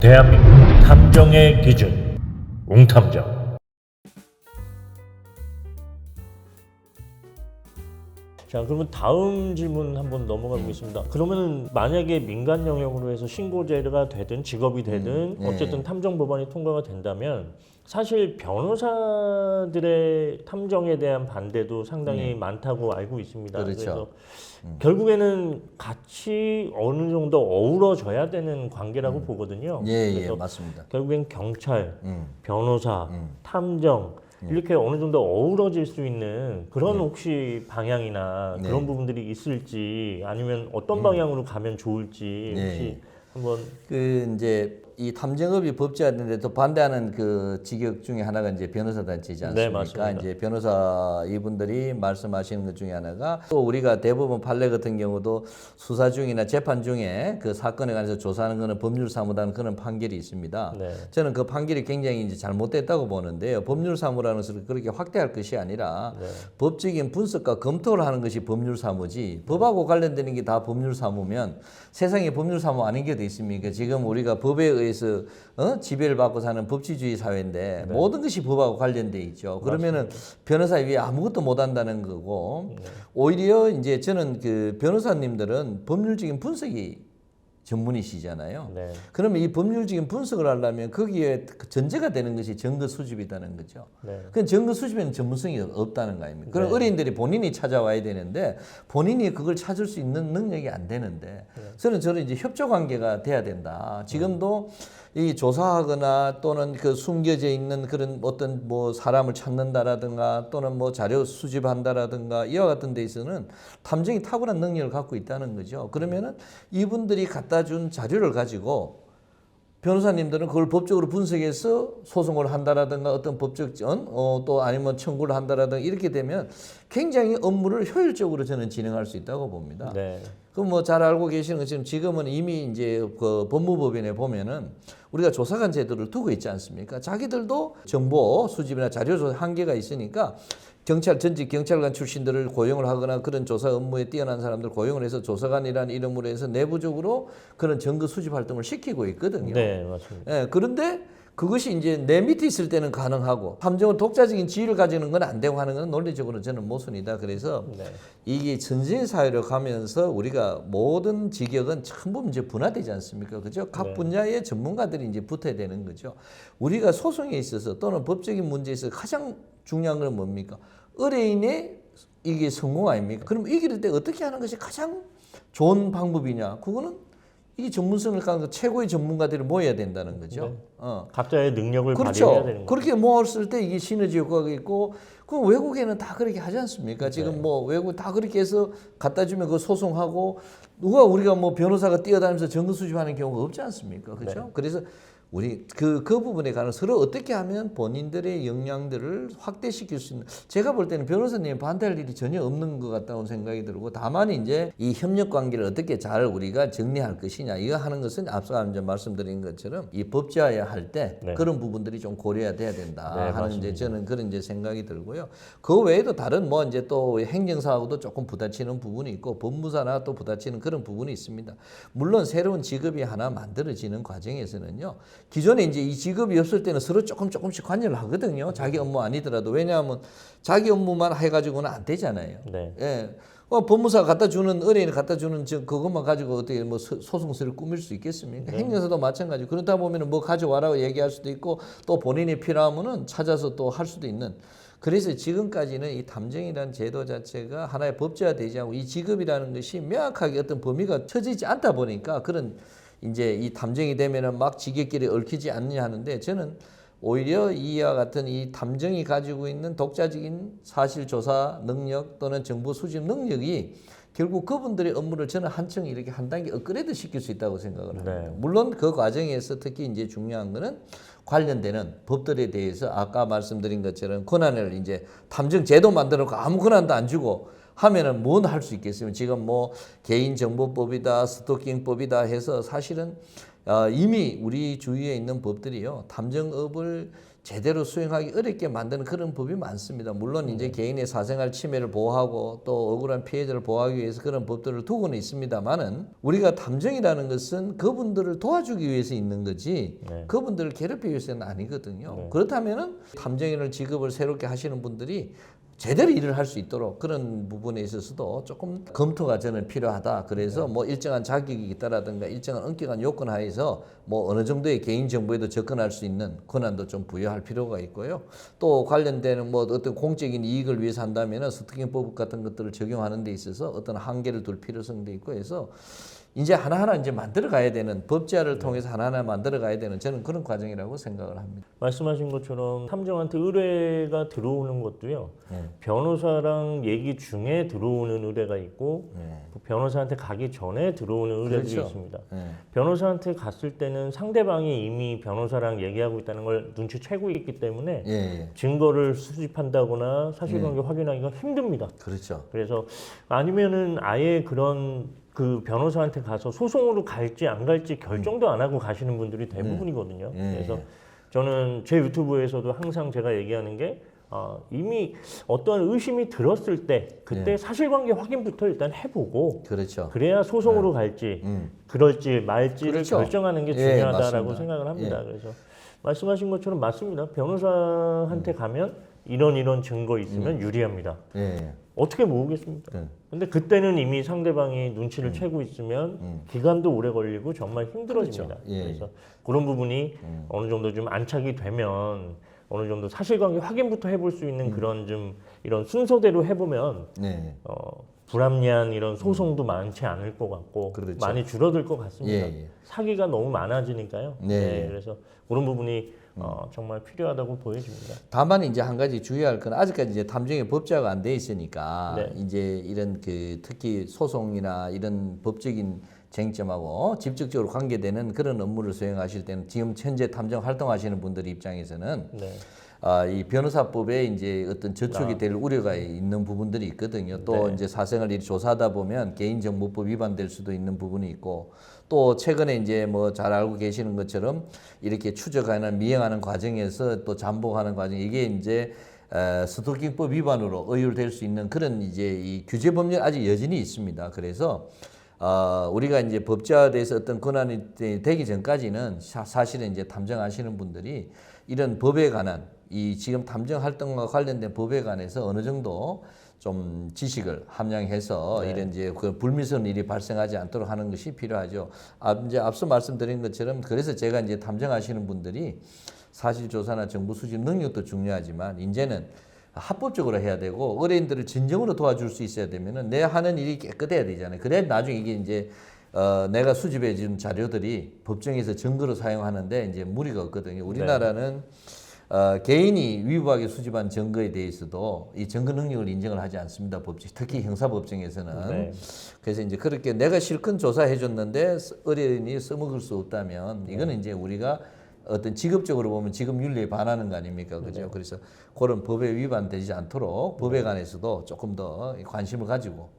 대한민국 탐정의 기준 웅탐정. 자, 그러면 다음 질문 한번 넘어가 보겠습니다. 그러면 만약에 민간 영역으로 해서 신고제가 되든 직업이 되든 어쨌든 탐정 법안이 통과가 된다면 사실 변호사들의 탐정에 대한 반대도 상당히 많다고 알고 있습니다. 그렇죠. 그래서 결국에는 같이 어느 정도 어우러져야 되는 관계라고 보거든요. 예, 그래서 맞습니다. 결국엔 경찰, 변호사, 탐정 이렇게 어느 정도 어우러질 수 있는 그런 혹시 방향이나 그런 부분들이 있을지 아니면 어떤 방향으로 가면 좋을지 혹시 한번 그 이제 이 탐정업이 법제화되는데 또 반대하는 그 직역 중에 하나가 이제 변호사 단체이지 않습니까? 네, 맞습니다. 이제 변호사 이분들이 말씀하시는 것 중에 하나가 또 우리가 대법원 판례 같은 경우도 수사 중이나 재판 중에 그 사건에 관해서 조사하는 것은 법률사무라는 그런 판결이 있습니다. 네. 저는 그 판결이 굉장히 이제 잘못됐다고 보는데요. 법률사무라는 것을 그렇게 확대할 것이 아니라 법적인 분석과 검토를 하는 것이 법률사무지 법하고 관련되는 게 다 법률사무면 세상에 법률사무 아닌 게 돼 있습니까? 지금 우리가 법에 의해서 지배를 받고 사는 법치주의 사회인데 모든 것이 법하고 관련돼 있죠. 그러면은 변호사 위에 아무것도 못 한다는 거고 오히려 이제 저는 그 변호사님들은 법률적인 분석이 전문이시잖아요. 네. 그러면 이 법률적인 분석을 하려면 거기에 전제가 되는 것이 증거 수집이라는 거죠. 네. 그 증거 수집에는 전문성이 없다는 거 아닙니까? 그럼 어린이들이 본인이 찾아와야 되는데 본인이 그걸 찾을 수 있는 능력이 안 되는데 저는 이제 협조 관계가 돼야 된다. 지금도 이 조사하거나 또는 그 숨겨져 있는 그런 어떤 뭐 사람을 찾는다라든가 또는 뭐 자료 수집한다라든가 이와 같은 데 있어서는 탐정이 탁월한 능력을 갖고 있다는 거죠. 그러면은 이분들이 갖다 준 자료를 가지고 변호사님들은 그걸 법적으로 분석해서 소송을 한다라든가 어떤 법적 또 아니면 청구를 한다라든가 이렇게 되면 굉장히 업무를 효율적으로 저는 진행할 수 있다고 봅니다. 네. 그 뭐 잘 알고 계시는 것처럼 지금은 이미 이제 그 법무법인에 보면은 우리가 조사관 제도를 두고 있지 않습니까? 자기들도 정보 수집이나 자료 조사 한계가 있으니까 전직 경찰관 출신들을 고용을 하거나 그런 조사 업무에 뛰어난 사람들 고용을 해서 조사관이라는 이름으로 해서 내부적으로 그런 증거 수집 활동을 시키고 있거든요. 네, 맞습니다. 예, 그런데 그것이 이제 내 밑에 있을 때는 가능하고 탐정은 독자적인 지위를 가지는 건 안 되고 하는 건 논리적으로 저는 모순이다. 그래서 이게 전쟁 사회로 가면서 우리가 모든 직역은 전부 이제 분화되지 않습니까? 그죠? 각 분야의 전문가들이 이제 붙어야 되는 거죠. 우리가 소송에 있어서 또는 법적인 문제에 있어서 가장 중요한 건 뭡니까? 의뢰인의 이게 성공 아닙니까? 그럼 이길 때 어떻게 하는 것이 가장 좋은 방법이냐? 그거는 이 전문성을 갖는 최고의 전문가들이 모여야 된다는 거죠. 각자의 능력을 그렇죠. 발휘해야 되는 거죠. 그렇게 모았을 때 이게 시너지 효과가 있고, 그 외국에는 다 그렇게 하지 않습니까? 지금 뭐 외국 다 그렇게 해서 갖다 주면 그 소송하고 누가 우리가 뭐 변호사가 뛰어다니면서 증거 수집하는 경우가 없지 않습니까? 그렇죠? 그래서 우리 그 부분에 관해서 서로 어떻게 하면 본인들의 역량들을 확대시킬 수 있는, 제가 볼 때는 변호사님 반대할 일이 전혀 없는 것 같다는 생각이 들고, 다만 이제 이 협력 관계를 어떻게 잘 우리가 정리할 것이냐 이거 하는 것은 앞서 이제 말씀드린 것처럼 이 법제화야 할 때 그런 부분들이 좀 고려해야 돼야 된다 하는 이제 저는 그런 이제 생각이 들고요. 그 외에도 다른 뭐 이제 또 행정사하고도 조금 부딪히는 부분이 있고 법무사나 또 부딪히는 그런 부분이 있습니다. 물론 새로운 직업이 하나 만들어지는 과정에서는요. 기존에 이제 이 직업이 없을 때는 서로 조금씩 관여를 하거든요. 자기 업무 아니더라도. 왜냐하면 자기 업무만 해가지고는 안 되잖아요. 네. 예. 법무사가 갖다 주는, 의뢰인이 갖다 주는 그것만 가지고 어떻게 뭐 소송서를 꾸밀 수 있겠습니까? 행정사도 마찬가지고. 그렇다 보면 뭐 가져와라고 얘기할 수도 있고 또 본인이 필요하면은 찾아서 또 할 수도 있는. 그래서 지금까지는 이 탐정이라는 제도 자체가 하나의 법제화되지 않고 이 직업이라는 것이 명확하게 어떤 범위가 쳐지지 않다 보니까 그런 이제 이 탐정이 되면은 막 지게끼리 얽히지 않느냐 하는데, 저는 오히려 이와 같은 이 탐정이 가지고 있는 독자적인 사실 조사 능력 또는 정보 수집 능력이 결국 그분들의 업무를 저는 한층 이렇게 한 단계 업그레이드 시킬 수 있다고 생각을 합니다. 물론 그 과정에서 특히 이제 중요한 거는 관련되는 법들에 대해서 아까 말씀드린 것처럼 권한을 이제 탐정 제도 만들어 놓고 아무 권한도 안 주고 하면은 뭔 할 수 있겠어요? 지금 뭐 개인정보법이다, 스토킹법이다 해서 사실은 이미 우리 주위에 있는 법들이요 탐정업을 제대로 수행하기 어렵게 만드는 그런 법이 많습니다. 물론 이제 개인의 사생활 침해를 보호하고 또 억울한 피해자를 보호하기 위해서 그런 법들을 두고는 있습니다만은 우리가 탐정이라는 것은 그분들을 도와주기 위해서 있는 거지 네. 그분들을 괴롭히기 위해서는 아니거든요. 네. 그렇다면은 탐정이라는 직업을 새롭게 하시는 분들이 제대로 일을 할 수 있도록 그런 부분에 있어서도 조금 검토가 저는 필요하다. 그래서 뭐 일정한 자격이 있다라든가 일정한 엄격한 요건 하에서 뭐 어느 정도의 개인 정보에도 접근할 수 있는 권한도 좀 부여할 필요가 있고요. 또 관련되는 뭐 어떤 공적인 이익을 위해서 한다면은 스토킹법 같은 것들을 적용하는 데 있어서 어떤 한계를 둘 필요성도 있고 해서 이제 하나하나 이제 만들어 가야 되는 법제화를 통해서 하나하나 만들어 가야 되는 저는 그런 과정이라고 생각을 합니다. 말씀하신 것처럼 탐정한테 의뢰가 들어오는 것도요. 변호사랑 얘기 중에 들어오는 의뢰가 있고 변호사한테 가기 전에 들어오는 의뢰들이 그렇죠. 있습니다. 변호사한테 갔을 때는 상대방이 이미 변호사랑 얘기하고 있다는 걸 눈치채고 있기 때문에 증거를 수집한다거나 사실관계 확인하기가 힘듭니다. 그렇죠. 그래서 아니면은 아예 그런 그 변호사한테 가서 소송으로 갈지 안 갈지 결정도 안 하고 가시는 분들이 대부분이거든요. 그래서 저는 제 유튜브에서도 항상 제가 얘기하는 게 이미 어떠한 의심이 들었을 때 그때 사실관계 확인부터 일단 해보고 그렇죠. 그래야 소송으로 갈지 그럴지 말지를 그렇죠. 결정하는 게 예, 중요하다라고 맞습니다. 생각을 합니다. 그래서 말씀하신 것처럼 맞습니다. 변호사한테 가면 이런 증거 있으면 유리합니다. 어떻게 모으겠습니까? 근데 그때는 이미 상대방이 눈치를 채고 있으면 기간도 오래 걸리고 정말 힘들어집니다. 그렇죠. 예. 그래서 그런 부분이 어느 정도 좀 안착이 되면 어느 정도 사실관계 확인부터 해볼 수 있는 그런 좀 이런 순서대로 해보면 불합리한 이런 소송도 많지 않을 것 같고 그렇죠. 많이 줄어들 것 같습니다. 예. 사기가 너무 많아지니까요. 네. 그래서 그런 부분이 정말 필요하다고 보여집니다. 다만 이제 한 가지 주의할 건 아직까지 이제 탐정의 법제화가 안 돼 있으니까 네. 이제 이런 그 특히 소송이나 이런 법적인 쟁점하고 직접적으로 관계되는 그런 업무를 수행하실 때는 지금 현재 탐정 활동하시는 분들 입장에서는 네. 이 변호사법에 이제 어떤 저촉이 될 우려가 있는 부분들이 있거든요. 또 네. 이제 사생활 일 조사하다 보면 개인정보법 위반될 수도 있는 부분이 있고 또 최근에 이제 뭐 잘 알고 계시는 것처럼 이렇게 추적하는 미행하는 과정에서 또 잠복하는 과정 이게 이제 스토킹법 위반으로 의율될 수 있는 그런 이제 이 규제 법률 아직 여전히 있습니다. 그래서 우리가 이제 법제화돼서 어떤 권한이 되기 전까지는 사실은 이제 탐정하시는 분들이 이런 법에 관한 이 지금 탐정 활동과 관련된 법에 관해서 어느 정도 좀 지식을 함양해서 이런 이제 그 불미스러운 일이 발생하지 않도록 하는 것이 필요하죠. 이제 앞서 말씀드린 것처럼 그래서 제가 이제 탐정하시는 분들이 사실 조사나 정보 수집 능력도 중요하지만 이제는 합법적으로 해야 되고 의뢰인들을 진정으로 도와줄 수 있어야 되면은 내 하는 일이 깨끗해야 되잖아요. 그래야 나중에 이게 이제 내가 수집해 준 자료들이 법정에서 증거로 사용하는데 이제 무리가 없거든요. 우리나라는 개인이 위법하게 수집한 증거에 대해서도 이 증거 능력을 인정을 하지 않습니다. 법정, 특히 형사법정에서는. 네. 그래서 이제 그렇게 내가 실컷 조사해 줬는데 의뢰인이 써먹을 수 없다면 이거는 이제 우리가 어떤 직업적으로 보면 직업 윤리에 반하는 거 아닙니까? 그죠? 그래서 그런 법에 위반되지 않도록 법에 관해서도 조금 더 관심을 가지고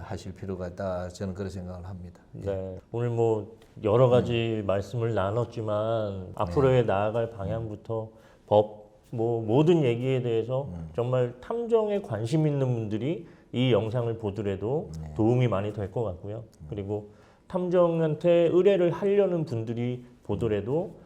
하실 필요가 있다. 저는 그런 생각을 합니다. 네. 오늘 뭐 여러 가지 말씀을 나눴지만 앞으로의 나아갈 방향부터 법, 뭐 모든 얘기에 대해서 정말 탐정에 관심 있는 분들이 이 영상을 보더라도 도움이 많이 될 것 같고요. 그리고 탐정한테 의뢰를 하려는 분들이 보더라도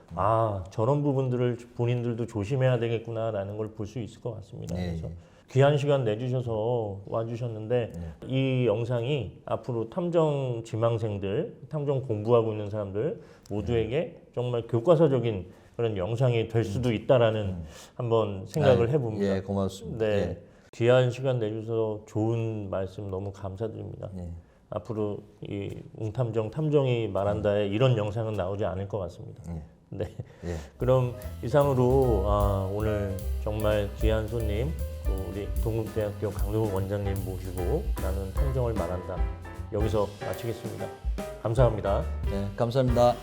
저런 부분들을 본인들도 조심해야 되겠구나라는 걸 볼 수 있을 것 같습니다. 그래서 귀한 시간 내주셔서 와주셨는데 이 영상이 앞으로 탐정 지망생들, 탐정 공부하고 있는 사람들 모두에게 정말 교과서적인 그런 영상이 될 수도 있다라는 한번 생각을 해봅니다. 예, 고맙습니다. 네, 예. 귀한 시간 내주셔서 좋은 말씀 너무 감사드립니다. 앞으로 이 웅탐정 탐정이 말한다에 이런 영상은 나오지 않을 것 같습니다. 네. 그럼 이상으로 오늘 정말 귀한 손님 또 우리 동국대학교 강동욱 원장님 모시고 나는 탐정을 말한다 여기서 마치겠습니다. 감사합니다. 네, 감사합니다.